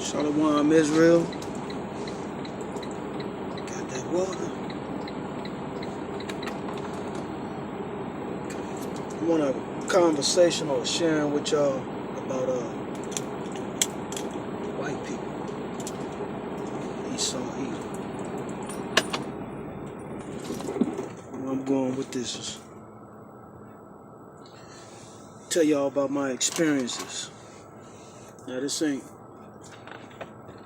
Shalom, Israel. Got that water. I want a conversation or sharing with y'all about white people. Esau, Edom. Where I'm going with this is tell y'all about my experiences. Now this ain't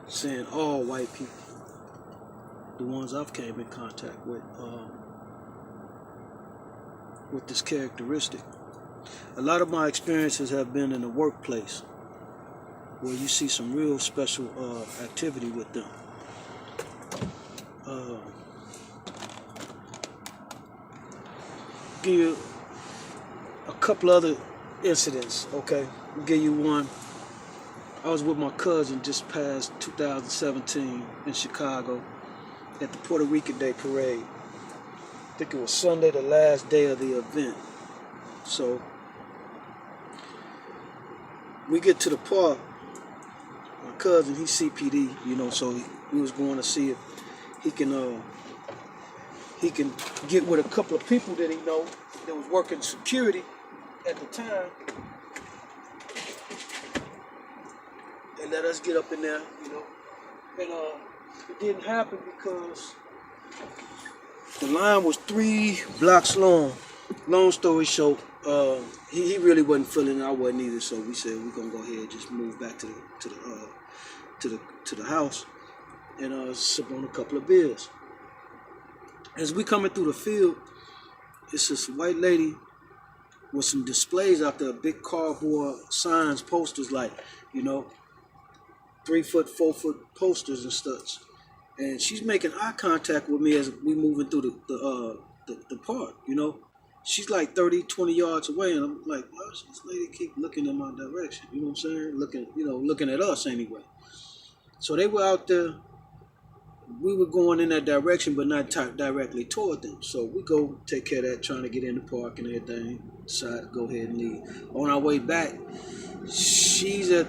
saying all white people. The ones I've came in contact with this characteristic. A lot of my experiences have been in the workplace, where you see some real special activity with them. Give you a couple other incidents, okay? I'll give you one. I was with my cousin just past 2017 in Chicago at the Puerto Rican Day Parade. I think it was Sunday, the last day of the event. So we get to the park. My cousin, he's CPD, so we was going to see if he can get with a couple of people that he know that was working security at the time, and let us get up in there, And it didn't happen because the line was 3 blocks long. Long story short, he really wasn't feeling it. I wasn't either. So we said we're gonna go ahead and just move back to the house and sip on a couple of beers. As we coming through the field, it's this white lady with some displays out there, big cardboard signs, posters, like 3-foot, 4-foot posters and stuff. And she's making eye contact with me as we moving through the park, She's like 30, 20 yards away, and I'm like, why does this lady keep looking in my direction? You know what I'm saying? Looking at us anyway. So they were out there. We were going in that direction, but not directly toward them. So we go take care of that, trying to get in the park and everything. Decide to go ahead and leave. On our way back, she's at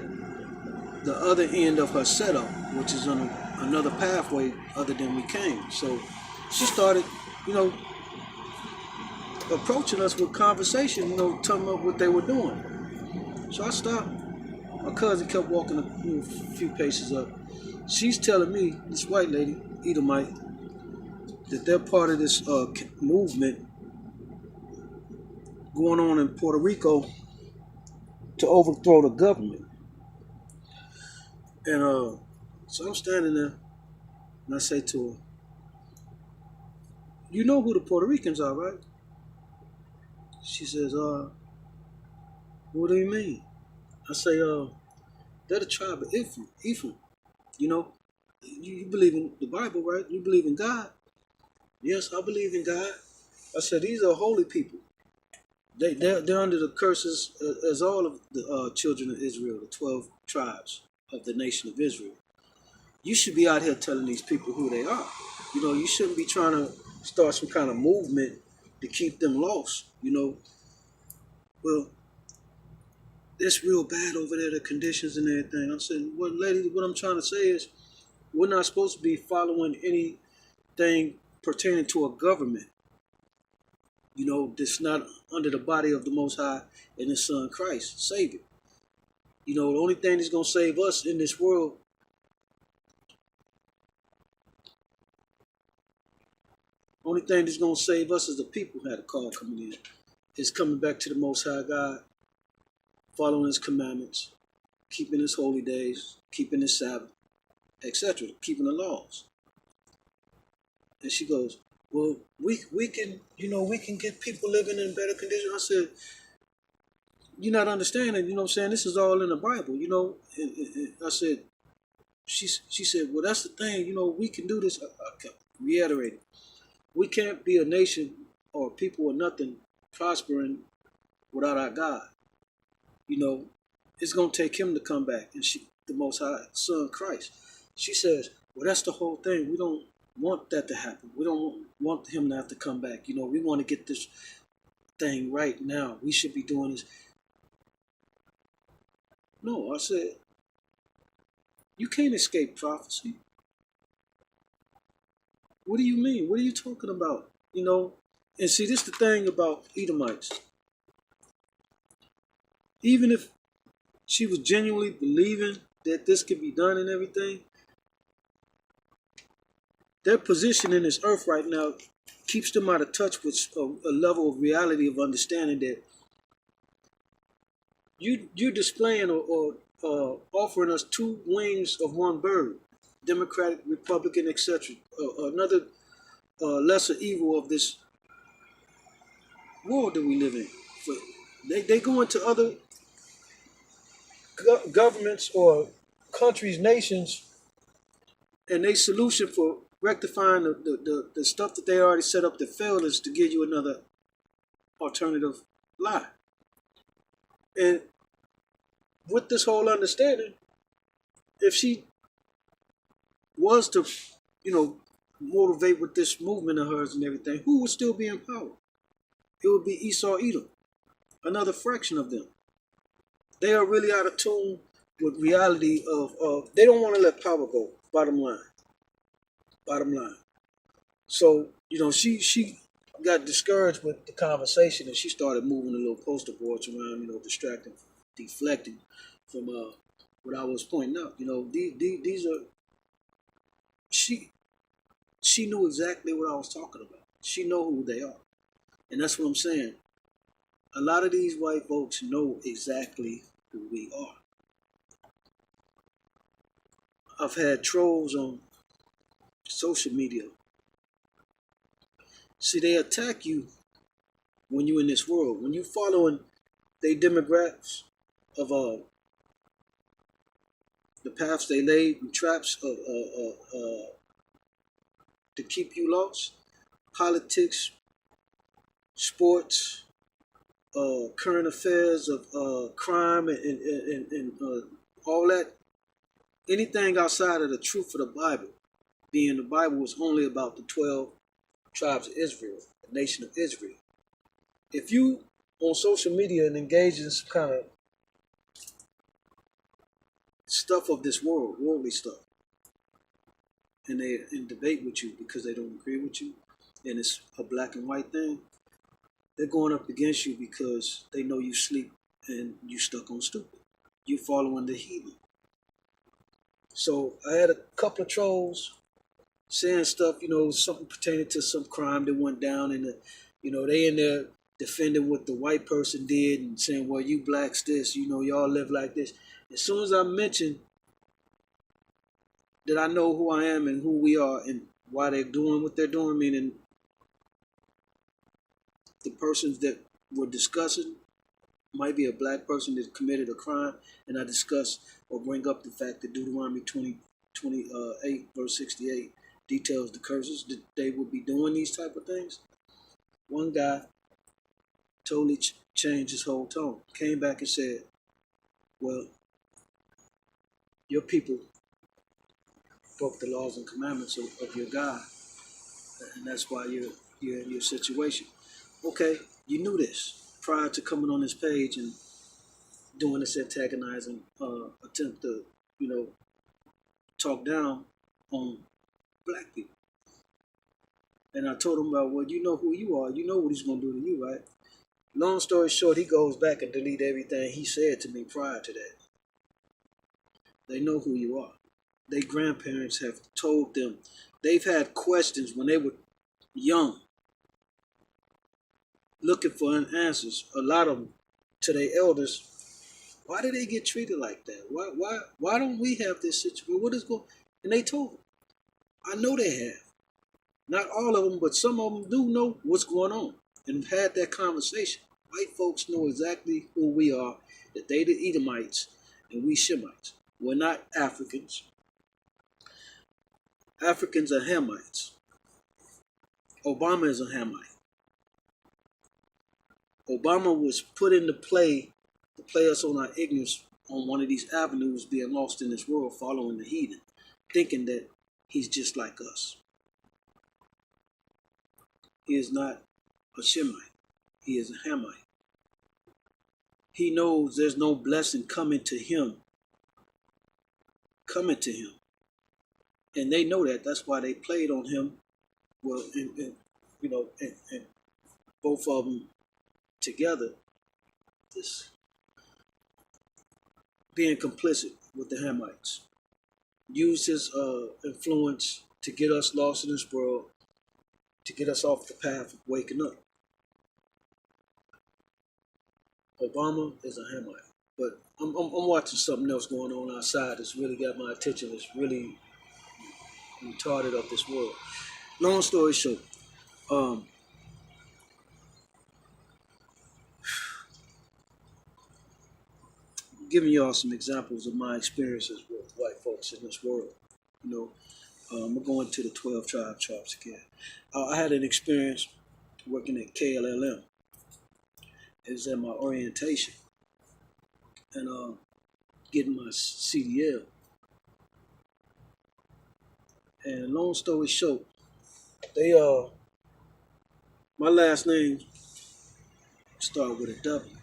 the other end of her setup, which is on another pathway other than we came. So she started, approaching us with conversation, telling us what they were doing. So I stopped. My cousin kept walking a few paces up. She's telling me, this white lady, Edomite, that they're part of this movement going on in Puerto Rico to overthrow the government. And so I'm standing there, and I say to her, you know who the Puerto Ricans are, right? She says, what do you mean? I say, they're the tribe of Ephraim. You believe in the Bible, right? You believe in God? Yes, I believe in God. I said, these are holy people. They're under the curses as all of the children of Israel, the 12 tribes of the nation of Israel. You should be out here telling these people who they are. You shouldn't be trying to start some kind of movement to keep them lost. Well, it's real bad over there, the conditions and everything. I said, well, lady, what I'm trying to say is we're not supposed to be following anything pertaining to a government, that's not under the body of the Most High and His Son Christ, Savior. The only thing that's going to save us in this world is the people who had a call coming in. Is coming back to the Most High God, following His commandments, keeping His holy days, keeping His Sabbath, etc., keeping the laws. And she goes, well, we can get people living in better conditions. I said, you're not understanding, this is all in the Bible, And I said, she said, well, that's the thing, we can do this. I kept reiterating, we can't be a nation or people or nothing prospering without our God. It's going to take Him to come back, and the Most High Son Christ. She says, well, that's the whole thing. We don't want that to happen. We don't want Him to have to come back. We want to get this thing right now. We should be doing this. No, I said, You can't escape prophecy. What do you mean? What are you talking about? You know, and see, this is the thing about Edomites. Even if she was genuinely believing that this could be done and everything, their position in this earth right now keeps them out of touch with a level of reality of understanding that you're displaying or offering us two wings of one bird, Democratic, Republican, etc. Another lesser evil of this world that we live in. For, they go into other governments or countries, nations, and they solution for rectifying the stuff that they already set up that failed is to give you another alternative lie. And with this whole understanding, if she was to, you know, motivate with this movement of hers and everything, who would still be in power? It would be Esau, Edom, another fraction of them. They are really out of tune with reality of they don't want to let power go. Bottom line. Bottom line. So, you know, she got discouraged with the conversation and she started moving the little poster boards around, you know, distracting, deflecting from what I was pointing out. You know, these are she knew exactly what I was talking about. She know who they are. And that's what I'm saying. A lot of these white folks know exactly who we are. I've had trolls on social media. See, they attack you when you're in this world. When you're following their demographics of the paths they laid and traps to keep you lost, politics, sports, current affairs of crime and all that, anything outside of the truth of the Bible, being the Bible was only about the 12 tribes of Israel, the nation of Israel. If you on social media and engage in some kind of stuff of this world, worldly stuff, and they debate with you because they don't agree with you, and it's a black and white thing, they're going up against you because they know you sleep and you stuck on stupid. You following the heathen. So I had a couple of trolls saying stuff, you know, something pertaining to some crime that went down, and you know, they in there defending what the white person did and saying, well, you blacks this, you know, y'all live like this. As soon as I mention that I know who I am and who we are and why they're doing what they're doing, meaning the persons that we're discussing might be a black person that committed a crime, and I discuss or bring up the fact that Deuteronomy 28 verse 68 details the curses that they would be doing these type of things. One guy totally changed his whole tone, came back and said, well, your people broke the laws and commandments of your God, and that's why you're in your situation. Okay, you knew this prior to coming on this page and doing this antagonizing attempt to, you know, talk down on black people. And I told him about, well, you know who you are. You know what he's going to do to you, right? Long story short, he goes back and delete everything he said to me prior to that. They know who you are. Their grandparents have told them. They've had questions when they were young, looking for answers. A lot of them to their elders. Why did they get treated like that? Why don't we have this situation? What is going? And they told them. I know they have. Not all of them, but some of them do know what's going on and have had that conversation. White folks know exactly who we are, that they the Edomites and we Shemites. We're not Africans. Africans are Hamites. Obama is a Hamite. Obama was put into play to play us on our ignorance on one of these avenues, being lost in this world, following the heathen, thinking that he's just like us. He is not a Shemite. He is a Hamite. He knows there's no blessing coming to him coming to him, and they know that. That's why they played on him. Well, and both of them together, just being complicit with the Hamites, used his influence to get us lost in this world, to get us off the path of waking up. Obama is a Hamite, but I'm watching something else going on outside that's really got my attention. It's really retarded of this world. Long story short, giving y'all some examples of my experiences with white folks in this world. You know, I'm going to the 12 tribe charts again. I had an experience working at KLLM. It was at my orientation and getting my CDL. And long story short, they my last name started with a W.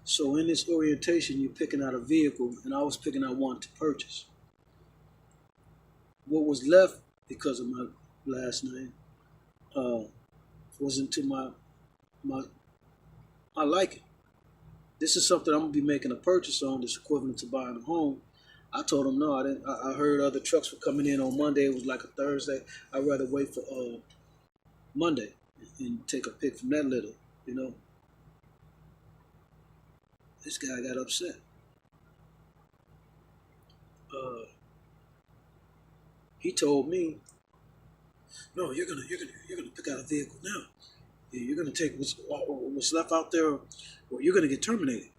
So in this orientation, you're picking out a vehicle, and I was picking out one to purchase. What was left because of my last name wasn't to my liking. This is something I'm gonna be making a purchase on that's equivalent to buying a home. I told them no, I didn't. I heard other trucks were coming in on Monday. It was like a Thursday. I'd rather wait for Monday and take a pick from that little, you know. This guy got upset. He told me, "No, you're gonna pick out a vehicle now. You're gonna take what's left out there, or you're gonna get terminated."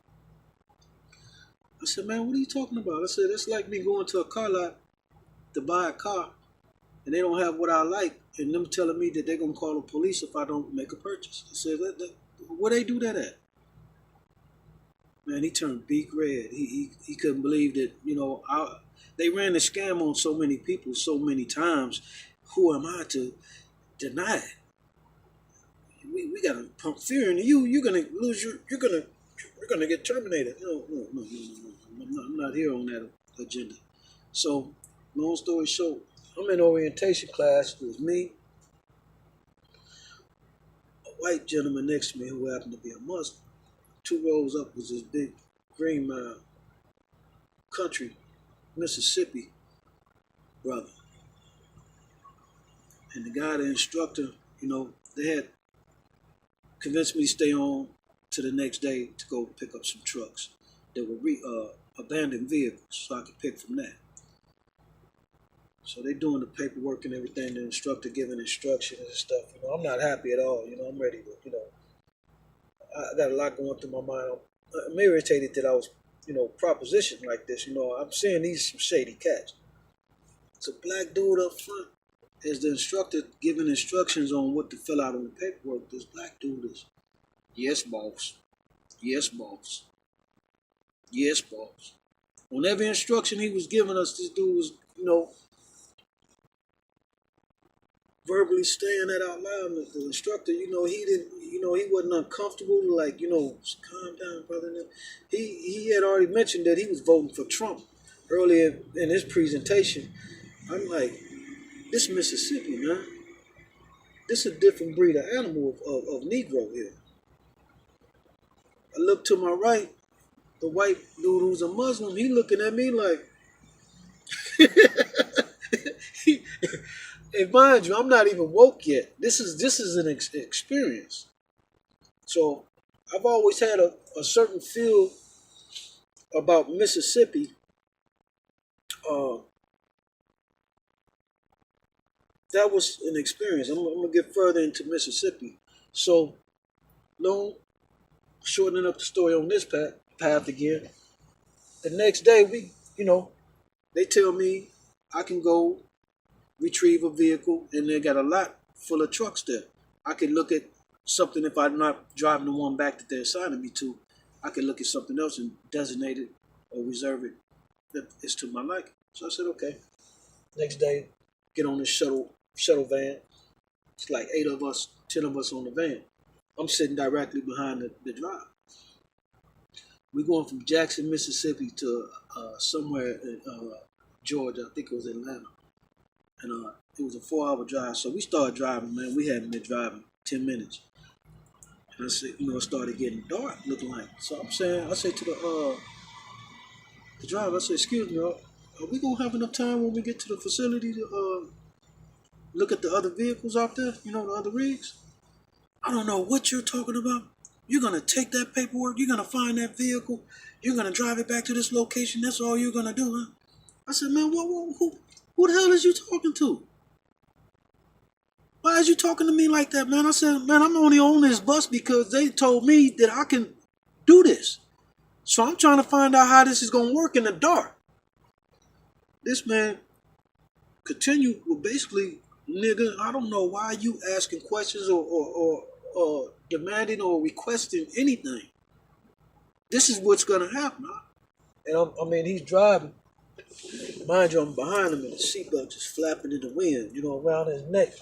I said, "Man, what are you talking about?" I said, "It's like me going to a car lot to buy a car, and they don't have what I like, and them telling me that they're gonna call the police if I don't make a purchase." I said, "Where they do that at?" Man, he turned beak red. He couldn't believe that, they ran the scam on so many people so many times. Who am I to deny it? We gotta pump fear into you. You're gonna lose you're gonna get terminated. No. I'm not here on that agenda. So, long story short, I'm in orientation class. It was me, a white gentleman next to me who happened to be a Muslim. 2 rows up was this big green country Mississippi brother. And the guy, the instructor, they had convinced me to stay on to the next day to go pick up some trucks that were abandoned vehicles, so I could pick from that. So they doing the paperwork and everything, the instructor giving instructions and stuff. I'm not happy at all. I'm ready to, I got a lot going through my mind. I'm irritated that I was, propositioned like this. I'm seeing these some shady cats. It's a black dude up front. As the instructor giving instructions on what to fill out on the paperwork, this black dude is, "Yes, boss. Yes, boss. Yes, boss." On every instruction he was giving us, this dude was, verbally saying that out loud. And the instructor, he didn't, he wasn't uncomfortable, like, calm down, brother. He had already mentioned that he was voting for Trump earlier in his presentation. I'm like, this Mississippi, man. This is a different breed of animal of Negro here. I look to my right, the white dude who's a Muslim, he looking at me like, and mind you, I'm not even woke yet. This is an experience. So I've always had a certain feel about Mississippi. That was an experience. I'm gonna get further into Mississippi. So, shortening up the story on this path again. The next day, they tell me I can go retrieve a vehicle, and they got a lot full of trucks there. I can look at something if I'm not driving the one back that they're assigning me to. I can look at something else and designate it or reserve it that is to my liking. So I said, okay. Next day, get on this shuttle van. It's like 8 of us, 10 of us on the van. I'm sitting directly behind the drive. We're going from Jackson, Mississippi to somewhere Georgia. I think it was Atlanta. And it was a 4 hour drive. So we started driving, man. We hadn't been driving 10 minutes. And I said, it started getting dark looking like. So I said to the driver, I said, excuse me, are we gonna have enough time when we get to the facility to look at the other vehicles out there, the other rigs? I don't know what you're talking about. You're gonna take that paperwork, you're gonna find that vehicle, you're gonna drive it back to this location, that's all you're gonna do, huh? I said, man, who the hell is you talking to? Why is you talking to me like that, man? I said, man, I'm only on this bus because they told me that I can do this. So I'm trying to find out how this is gonna work in the dark. This man continued with basically, nigga, I don't know why you asking questions or demanding or requesting anything. This is what's gonna happen. Huh? And he's driving. Mind you, I'm behind him and the seatbelt just flapping in the wind, around his neck.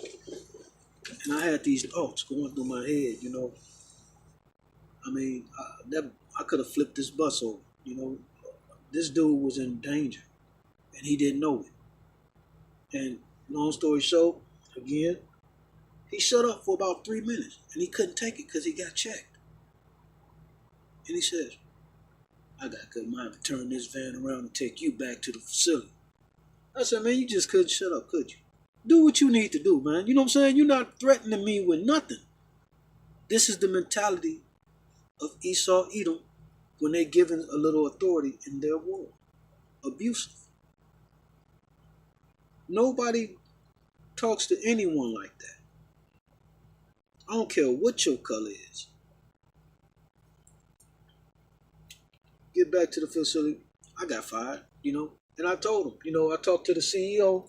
And I had these thoughts going through my head, I could have flipped this bus over, This dude was in danger and he didn't know it. And long story short, again, he shut up for about 3 minutes and he couldn't take it because he got checked. And he says, I got a good mind to turn this van around and take you back to the facility. I said, man, you just couldn't shut up, could you? Do what you need to do, man. You know what I'm saying? You're not threatening me with nothing. This is the mentality of Esau, Edom, when they're given a little authority in their world. Abusive. Nobody talks to anyone like that. I don't care what your color is. Get back to the facility. I got fired, And I told him, I talked to the CEO.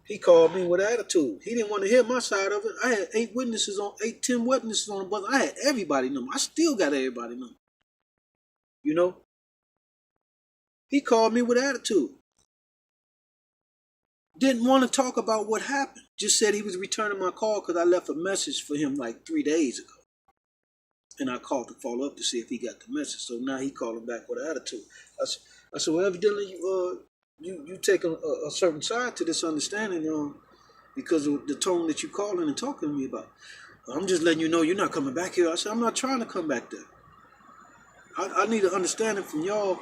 He called me with attitude. He didn't want to hear my side of it. I had 10 witnesses on the bus. I had everybody number. I still got everybody number. He called me with attitude. Didn't want to talk about what happened. Just said he was returning my call because I left a message for him like 3 days ago. And I called to follow up to see if he got the message. So now he calling back with attitude. I said, well, evidently you take a certain side to this understanding because of the tone that you calling and talking to me about. I'm just letting you know you're not coming back here. I said, I'm not trying to come back there. I need an understanding from y'all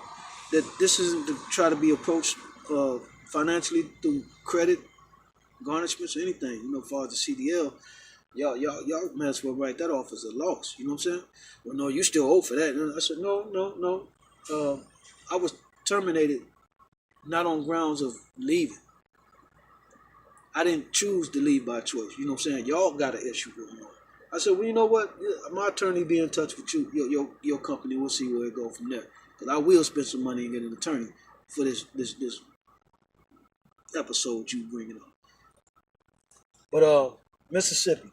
that this isn't to try to be approached financially through credit, garnishments, or anything. As far as the CDL, y'all might as well write that off as a loss. You know what I'm saying? Well, no, you still owe for that. And I said, no. I was terminated not on grounds of leaving. I didn't choose to leave by choice. You know what I'm saying? Y'all got an issue going on. I said, well, you know what? My attorney be in touch with you, your company. We'll see where it goes from there. Because I will spend some money and get an attorney for this episode you bringing up. But Mississippi.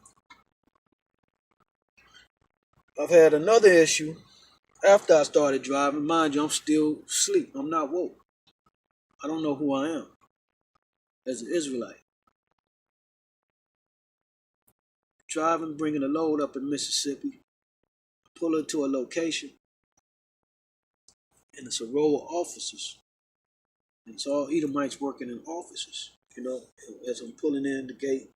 I've had another issue after I started driving. Mind you, I'm still asleep. I'm not woke. I don't know who I am as an Israelite. Driving, bringing a load up in Mississippi, pull into a location, and it's a row of officers. And it's all Edomites working in offices. As I'm pulling in the gate,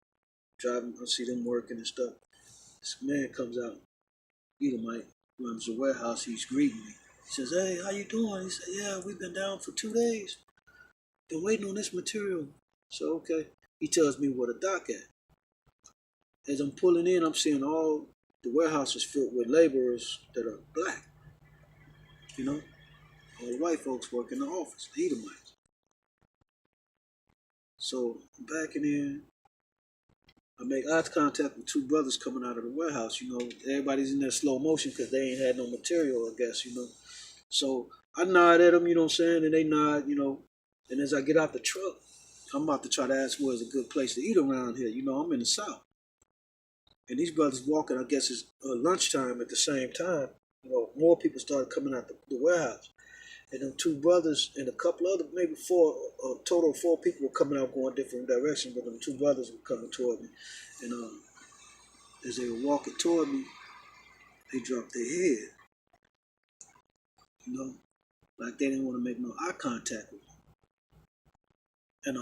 driving, I see them working and stuff. This man comes out, Edomite, runs the warehouse, he's greeting me. He says, hey, how you doing? He said, yeah, we've been down for 2 days. Been waiting on this material. So, okay. He tells me where the dock at. As I'm pulling in, I'm seeing all the warehouses filled with laborers that are black. All the white folks work in the office, the Edomites. So I'm backing in. I make eye contact with 2 brothers coming out of the warehouse. Everybody's in there slow motion because they ain't had no material, I guess, So I nod at them, you know what I'm saying? And they nod, And as I get out the truck, I'm about to try to ask where's a good place to eat around here. I'm in the South. And these brothers walking, I guess it's lunchtime at the same time. More people started coming out the warehouse. And them 2 brothers and a couple other, maybe 4, a total of 4 people were coming out going different directions, but them 2 brothers were coming toward me. And as they were walking toward me, they dropped their head. Like they didn't want to make no eye contact with me. And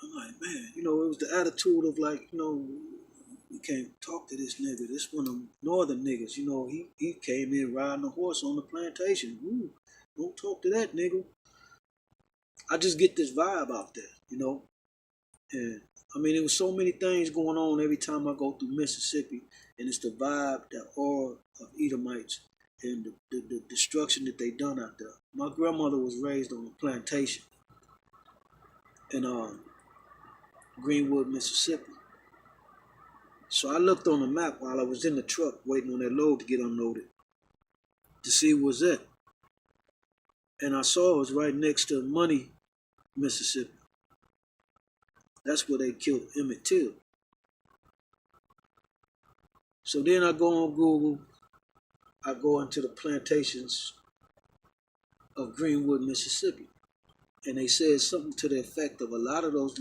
I'm like, man, it was the attitude of like, we can't talk to this nigga. This one of them northern niggas, he came in riding a horse on the plantation. Ooh, don't talk to that nigga. I just get this vibe out there, And I mean, there was so many things going on every time I go through Mississippi, and it's the vibe, that aura of Edomites and the destruction that they done out there. My grandmother was raised on a plantation in Greenwood, Mississippi. So I looked on the map while I was in the truck waiting on that load to get unloaded to see what was it. And I saw it was right next to Money, Mississippi. That's where they killed Emmett Till. So then I go on Google, I go into the plantations of Greenwood, Mississippi. And they said something to the effect of a lot of those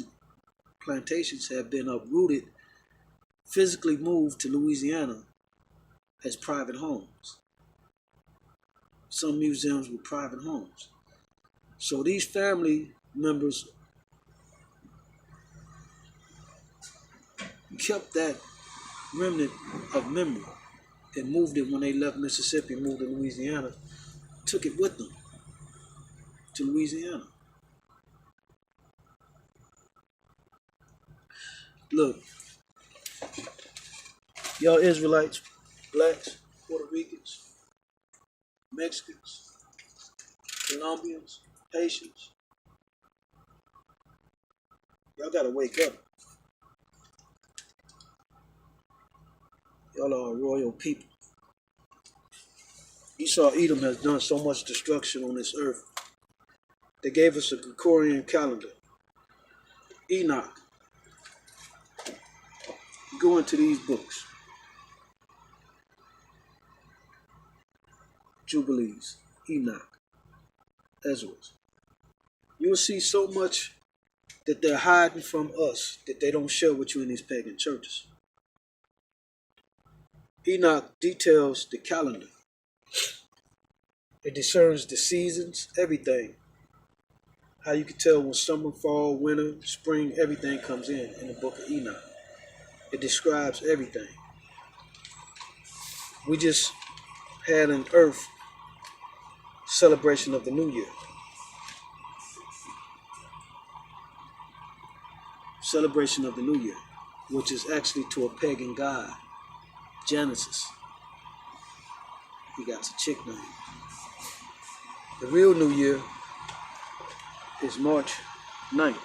plantations have been uprooted, physically moved to Louisiana as private homes. Some museums were private homes. So these family members kept that remnant of memory and moved it when they left Mississippi and moved to Louisiana, took it with them to Louisiana. Look, y'all Israelites, blacks, Puerto Ricans, Mexicans, Colombians, Haitians, y'all gotta wake up. Y'all are a royal people. Esau, Edom has done so much destruction on this earth. They gave us a Gregorian calendar. Enoch. Go into these books. Jubilees, Enoch, Ezra's. You will see so much that they're hiding from us that they don't share with you in these pagan churches. Enoch details the calendar. It discerns the seasons, everything. How you can tell when summer, fall, winter, spring, everything comes in the book of Enoch. It describes everything. We just had an earth celebration of the new year. Celebration of the new year, which is actually to a pagan god, Genesis. He got a chick name. The real new year is March 9th.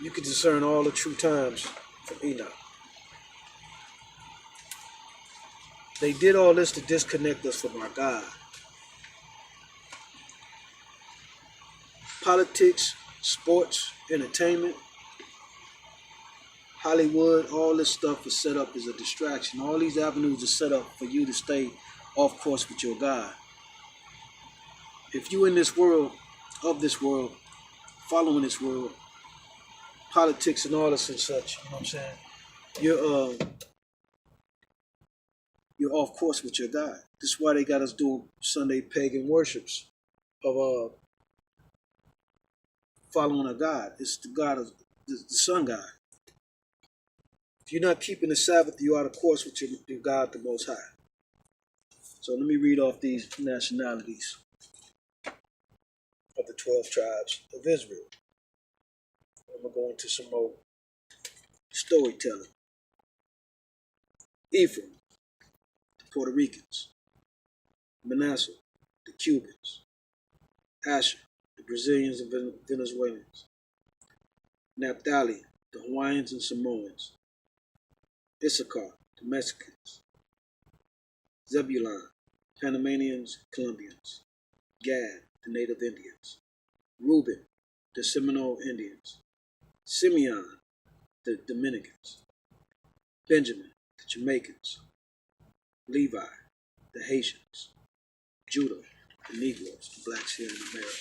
You can discern all the true times from Enoch. They did all this to disconnect us from our God. Politics, sports, entertainment, Hollywood, all this stuff is set up as a distraction. All these avenues are set up for you to stay off course with your God. If you in this world, of this world, following this world, politics and all this and such, you know what I'm saying? You're off course with your God. This is why they got us doing Sunday pagan worships of following a God. It's the God of the sun God. If you're not keeping the Sabbath, you're out of course with your God, the Most High. So let me read off these nationalities of the 12 tribes of Israel. I'm going to go into some more storytelling. Ephraim, the Puerto Ricans. Manasseh, the Cubans. Asher, the Brazilians and Venezuelans. Naphtali, the Hawaiians and Samoans. Issachar, the Mexicans. Zebulun, Panamanians, Colombians. Gad, the native Indians. Reuben, the Seminole Indians. Simeon, the Dominicans. Benjamin, the Jamaicans. Levi, the Haitians. Judah, the Negroes, the blacks here in America.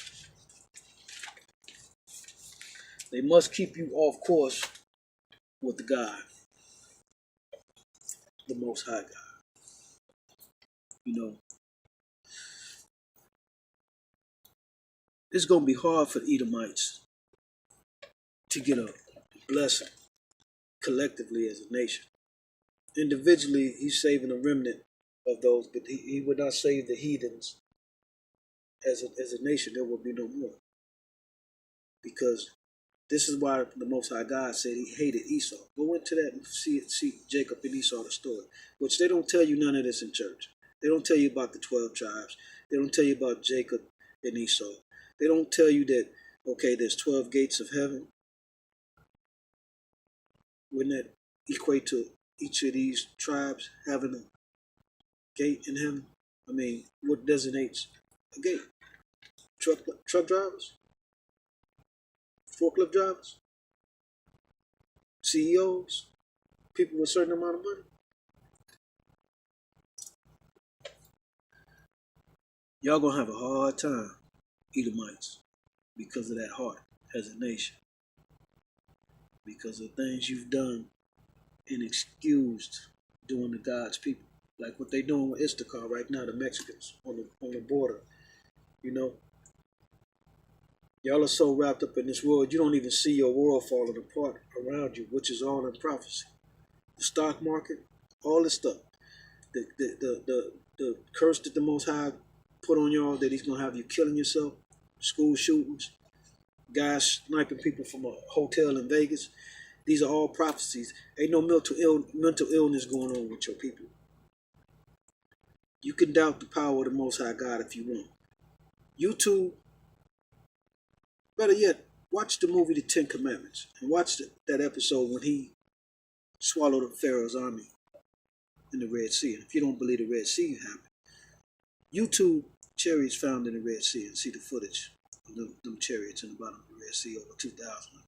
They must keep you off course with the God, the Most High God. You know, it's going to be hard for Edomites to get a blessing collectively as a nation. Individually, he's saving a remnant of those, but he would not save the heathens as a nation. There will be no more. Because this is why the Most High God said he hated Esau. Go into that and see Jacob and Esau, the story, which they don't tell you none of this in church. They don't tell you about the 12 tribes. They don't tell you about Jacob and Esau. They don't tell you that, okay, there's 12 gates of heaven. Wouldn't that equate to each of these tribes having a gate in heaven? I mean, what designates a gate? Truck drivers? Forklift drivers? CEOs? People with a certain amount of money? Y'all gonna have a hard time, Edomites, because of that heart as a nation. Because of things you've done and excused doing to God's people. Like what they doing with Issachar right now, the Mexicans on the border. You know, y'all are so wrapped up in this world, you don't even see your world falling apart around you, which is all in prophecy. The stock market, all this stuff. The curse that the Most High put on y'all, that he's gonna have you killing yourself, school shootings, guys sniping people from a hotel in Vegas. These are all prophecies. Ain't no mental illness going on with your people. You can doubt the power of the Most High God if you want. YouTube, better yet, watch the movie The Ten Commandments and watch that episode when he swallowed up Pharaoh's army in the Red Sea. And if you don't believe the Red Sea happened, YouTube chariots found in the Red Sea and see the footage of them chariots in the bottom of the Red Sea over 2,000.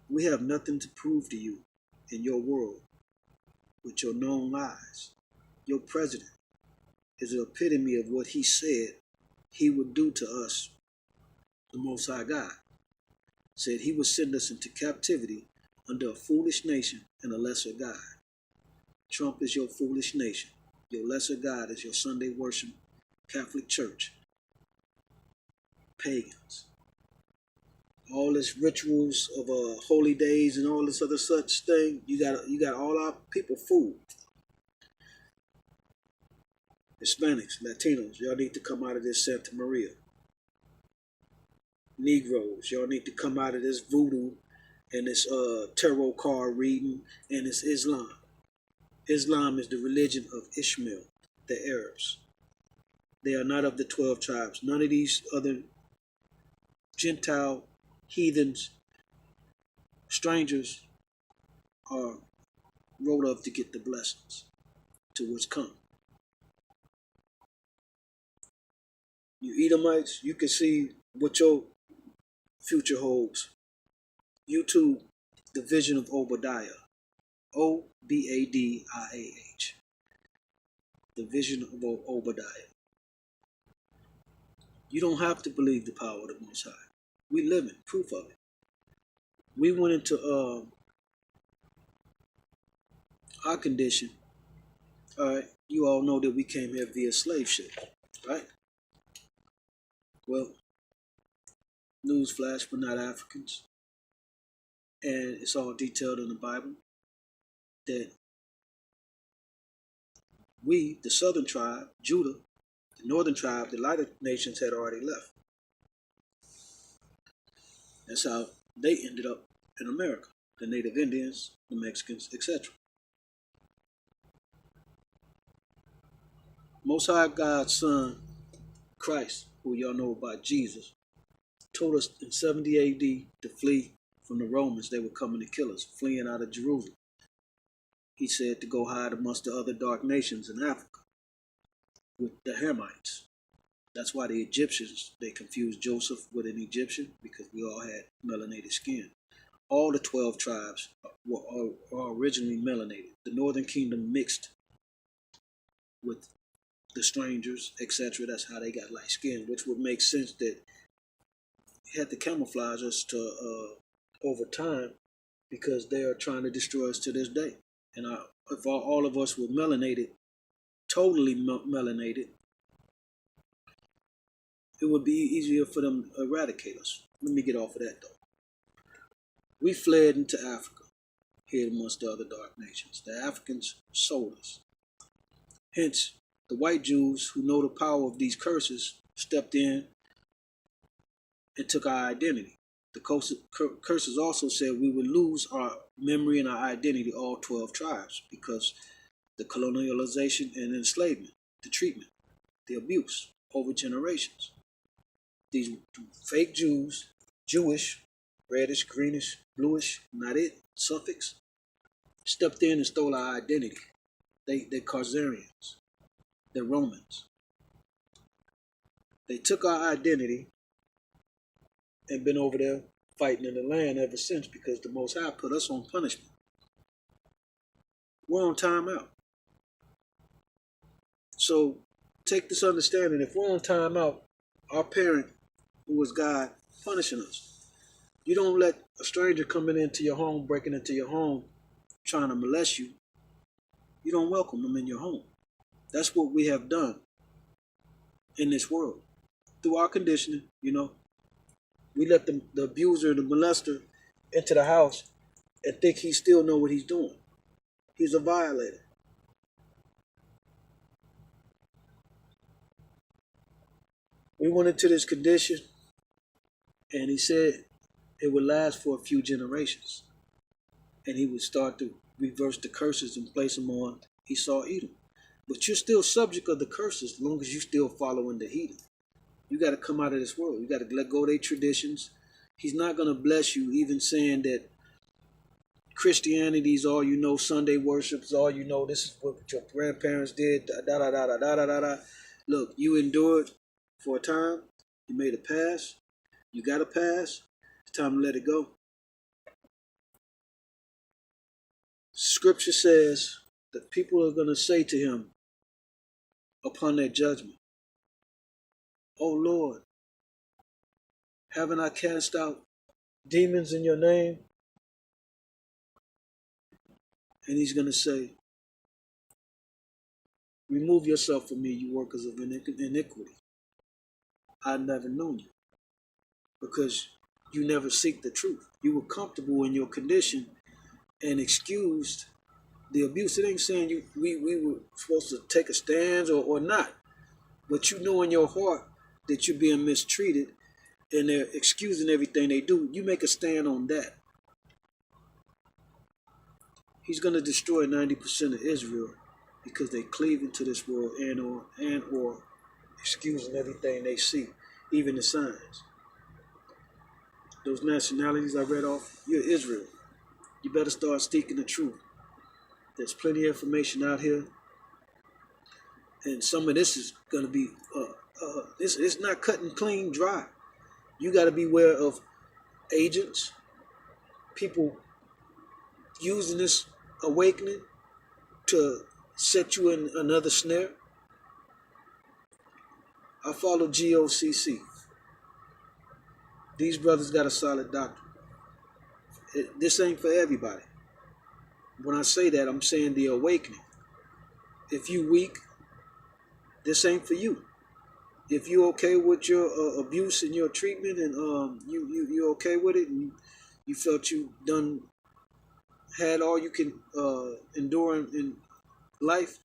We have nothing to prove to you in your world with your known lies. Your president is an epitome of what he said he would do to us. The Most High God said he would send us into captivity under a foolish nation and a lesser God. Trump is your foolish nation. Your lesser God is your Sunday worship Catholic Church. Pagans. All this rituals of holy days and all this other such thing, you got all our people fooled. Hispanics, Latinos, y'all need to come out of this Santa Maria. Negroes, y'all need to come out of this voodoo and this tarot card reading and this Islam. Islam is the religion of Ishmael, the Arabs. They are not of the 12 tribes. None of these other Gentile heathens, strangers, are wrote up to get the blessings to what's come. You Edomites, you can see what your future holds. YouTube, the vision of Obadiah. Obadiah. The vision of Obadiah. You don't have to believe the power of the Most High. We live in proof of it. We went into our condition. All right, you all know that we came here via slave ship, right? Well, newsflash, we're not Africans. And it's all detailed in the Bible that we, the southern tribe, Judah, the northern tribe, the lighter nations had already left. That's how they ended up in America. The native Indians, the Mexicans, etc. Most High God's Son, Christ, who y'all know about Jesus, told us in 70 AD to flee from the Romans. They were coming to kill us, fleeing out of Jerusalem. He said to go hide amongst the other dark nations in Africa with the Hamites. That's why the Egyptians, they confused Joseph with an Egyptian, because we all had melanated skin. All the 12 tribes are originally melanated. The northern kingdom mixed with the strangers, etc. That's how they got light skin, which would make sense that he had to camouflage us to over time, because they are trying to destroy us to this day. And if all of us were melanated totally melanated, it would be easier for them to eradicate us. Let me get off of that though. We fled into Africa, here amongst the other dark nations. The Africans sold us. Hence, the white Jews who know the power of these curses stepped in and took our identity. The curses also said we would lose our memory and our identity, all 12 tribes, because the colonialization and enslavement, the treatment, the abuse over generations. These fake Jews, Jewish, reddish, greenish, bluish, not it, suffix, stepped in and stole our identity. They're Khazarians. They're Romans. They took our identity and been over there fighting in the land ever since because the Most High put us on punishment. We're on timeout. So take this understanding. If we're on timeout, our parent, who was God, punishing us. You don't let a stranger coming into your home, breaking into your home, trying to molest you. You don't welcome them in your home. That's what we have done in this world. Through our conditioning, we let the abuser, the molester, into the house and think he still know what he's doing. He's a violator. We went into this condition, and he said it would last for a few generations. And he would start to reverse the curses and place them on Esau, Edom. But you're still subject of the curses as long as you're still following the heathen. You got to come out of this world. You got to let go of their traditions. He's not going to bless you even saying that Christianity is all you know, Sunday worship is all you know, this is what your grandparents did, da da da da da da da da. Look, you endured for a time. You made a pass. You got a pass. It's time to let it go. Scripture says that people are going to say to him upon their judgment, "Oh Lord, haven't I cast out demons in your name?" And he's going to say, "Remove yourself from me, you workers of iniquity. I've never known you." Because you never seek the truth. You were comfortable in your condition and excused the abuse. It ain't saying we were supposed to take a stand or not. But you know in your heart that you're being mistreated and they're excusing everything they do. You make a stand on that. He's going to destroy 90% of Israel because they cleave into this world and or excusing everything they see, even the signs. Those nationalities I read off, you're Israel. You better start speaking the truth. There's plenty of information out here. And some of this is going to be, it's not cutting clean dry. You got to be aware of agents, people using this awakening to set you in another snare. I follow GOCC. These brothers got a solid doctrine. This ain't for everybody. When I say that, I'm saying the awakening. If you weak, this ain't for you. If you okay with your abuse and your treatment, and you okay with it, and you felt you done had all you can endure in life,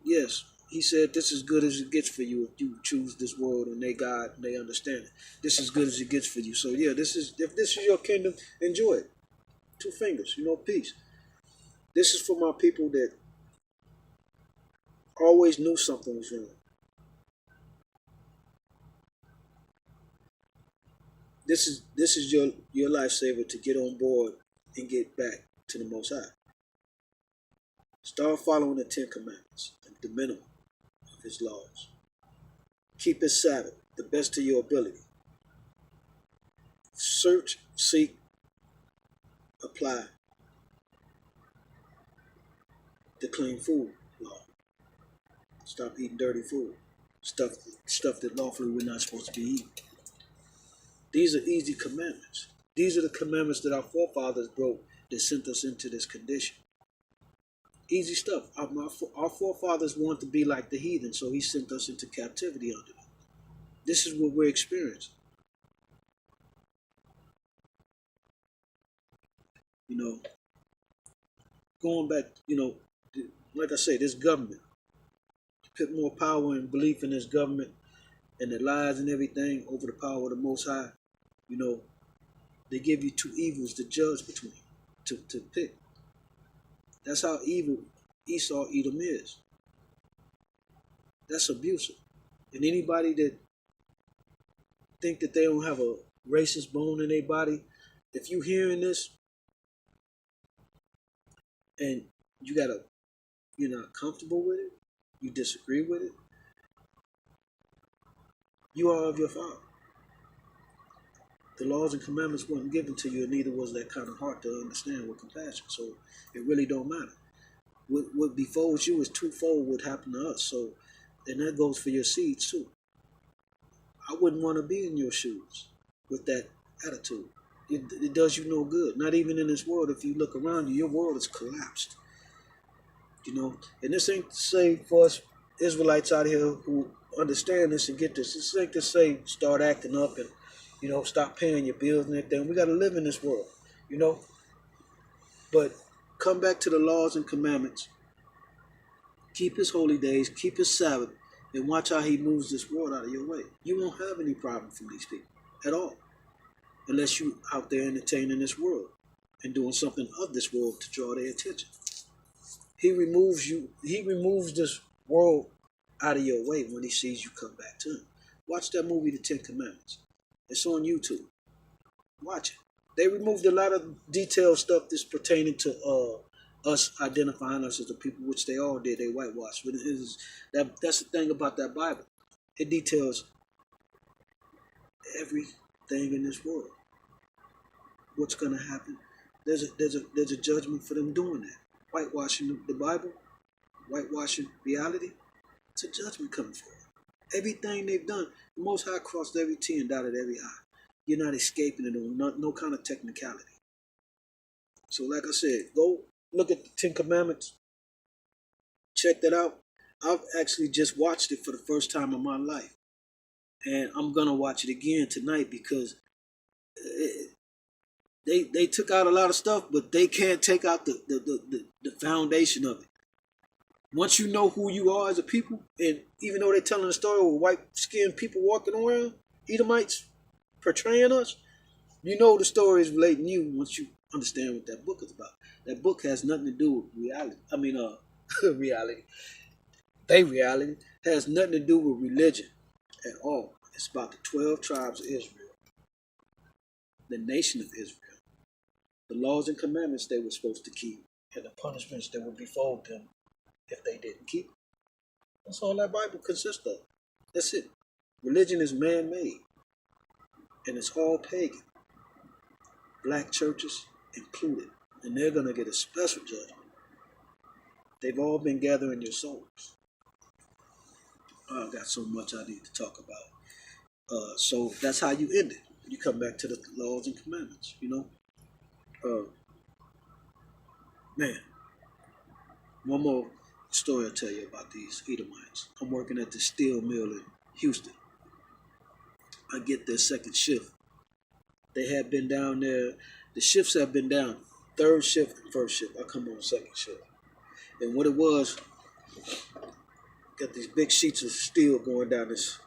yes, he said this is good as it gets for you if you choose this world and they God and they understand it. This is good as it gets for you. So yeah, if this is your kingdom, enjoy it. 2 fingers, peace. This is for my people that always knew something was wrong. This is your lifesaver to get on board and get back to the Most High. Start following the 10 Commandments, the minimum of His laws. Keep His Sabbath, the best of your ability. Search, seek, apply the clean food law. Stop eating dirty food, stuff that lawfully we're not supposed to be eating. These are easy commandments. These are the commandments that our forefathers broke that sent us into this condition. Easy stuff. Our forefathers wanted to be like the heathen, so he sent us into captivity under them. This is what we're experiencing. You know, going back, like I say, this government, put more power and belief in this government and the lies and everything over the power of the Most High. You know, they give you two evils to judge between, to pick. That's how evil Esau Edom is. That's abusive. And anybody that think that they don't have a racist bone in their body, if you hearing this and you're not comfortable with it, you disagree with it, you are of your father. The laws and commandments weren't given to you, and neither was that kind of heart to understand with compassion. So it really don't matter. What befalls you is twofold what happened to us. So, and that goes for your seeds too. I wouldn't want to be in your shoes with that attitude. It does you no good. Not even in this world. If you look around you, your world is collapsed. And this ain't to say for us Israelites out here who understand this and get this. This ain't to say start acting up and stop paying your bills and everything. We got to live in this world, But come back to the laws and commandments. Keep his holy days, keep his Sabbath, and watch how he moves this world out of your way. You won't have any problem from these people at all, unless you out there entertaining this world and doing something of this world to draw their attention. He removes this world out of your way when he sees you come back to him. Watch that movie, The Ten Commandments. It's on YouTube. Watch it. They removed a lot of detailed stuff that's pertaining to us identifying us as the people, which they all did. They whitewashed. But that's the thing about that Bible. It details everything in this world. What's going to happen? There's a judgment for them doing that. Whitewashing the Bible, whitewashing reality. It's a judgment coming for them. Everything they've done, the Most High crossed every T and dotted every I. You're not escaping it on no kind of technicality. So like I said, go look at the Ten Commandments. Check that out. I've actually just watched it for the first time in my life. And I'm going to watch it again tonight because they took out a lot of stuff, but they can't take out the foundation of it. Once you know who you are as a people, and even though they're telling a story with white-skinned people walking around, Edomites portraying us, you know the story is relating to you once you understand what that book is about. That book has nothing to do with reality. Reality. Reality has nothing to do with religion at all. It's about the 12 tribes of Israel, the nation of Israel, the laws and commandments they were supposed to keep, and the punishments that would befall them if they didn't keep. That's all that Bible consists of. That's it. Religion is man-made, and it's all pagan. Black churches included, and they're going to get a special judgment. They've all been gathering your souls. I've got so much I need to talk about. So that's how you end it. You come back to the laws and commandments, Man, one more story I'll tell you about these Edomites. I'm working at the steel mill in Houston. I get their second shift. They have been down there. The shifts have been down. Third shift and first shift. I come on second shift. And what it was, got these big sheets of steel going down this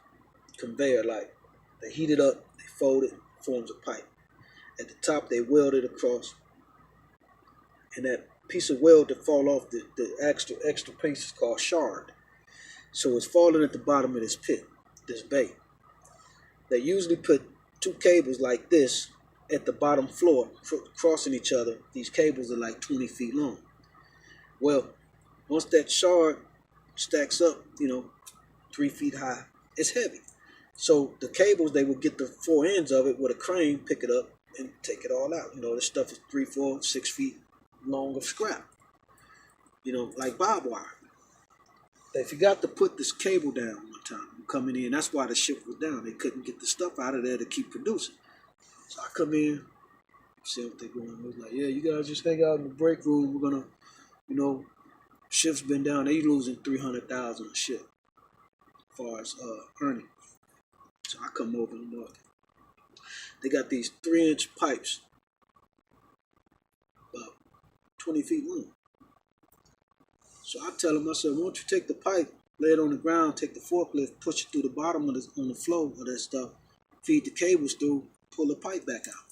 conveyor like. They heat it up, they fold it, forms a pipe. At the top, they weld it across. And that piece of weld that fall off, the extra piece is called shard. So it's falling at the bottom of this pit, this bay. They usually put two cables like this at the bottom floor, crossing each other. These cables are like 20 feet long. Well, once that shard stacks up, 3 feet high, it's heavy. So the cables, they would get the four ends of it with a crane, pick it up, and take it all out. This stuff is 3, 4, 6 feet long of scrap. Like barbed wire. They forgot to put this cable down one time. Coming in, that's why the shift was down. They couldn't get the stuff out of there to keep producing. So I come in, see what they're going. I was like, yeah, you guys just hang out in the break room. We're gonna, Shift's been down. They losing 300,000 a shift as far as earning. So I come over and look. They got these 3-inch pipes, about 20 feet long. So I tell them, I said, why don't you take the pipe, lay it on the ground, take the forklift, push it through the bottom of on the flow of that stuff, feed the cables through, pull the pipe back out.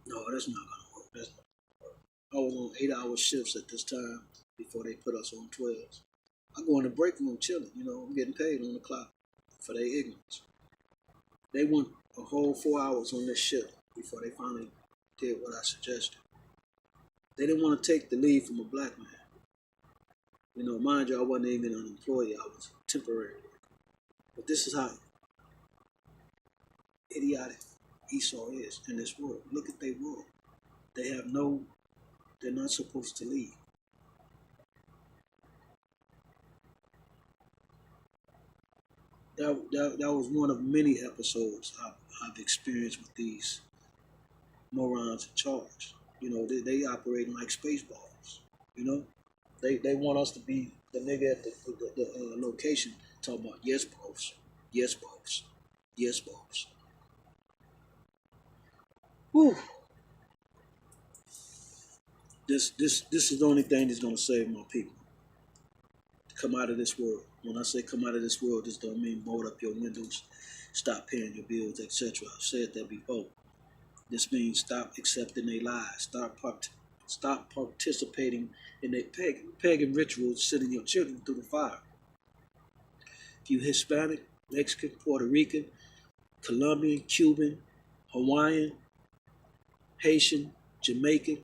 No, that's not gonna work. That's not gonna work. I was on 8-hour shifts at this time before they put us on 12s. I go in the break room chilling, I'm getting paid on the clock for their ignorance. They went a whole 4 hours on this shift before they finally did what I suggested. They didn't want to take the lead from a black man. Mind you, I wasn't even an employee, I was temporary. But this is how idiotic Esau is in this world. Look at their world. They're not supposed to lead. That was one of many episodes I've experienced with these morons in charge. They operating like spaceballs. They want us to be the nigga at the location talking about yes, boss, yes, boss, yes, boss. Whew. This is the only thing that's gonna save my people. Come out of this world. When I say come out of this world, this don't mean board up your windows, stop paying your bills, etc. I've said that before. This means stop accepting their lies. Stop participating in their pagan rituals, sending your children through the fire. If you Hispanic, Mexican, Puerto Rican, Colombian, Cuban, Hawaiian, Haitian, Jamaican,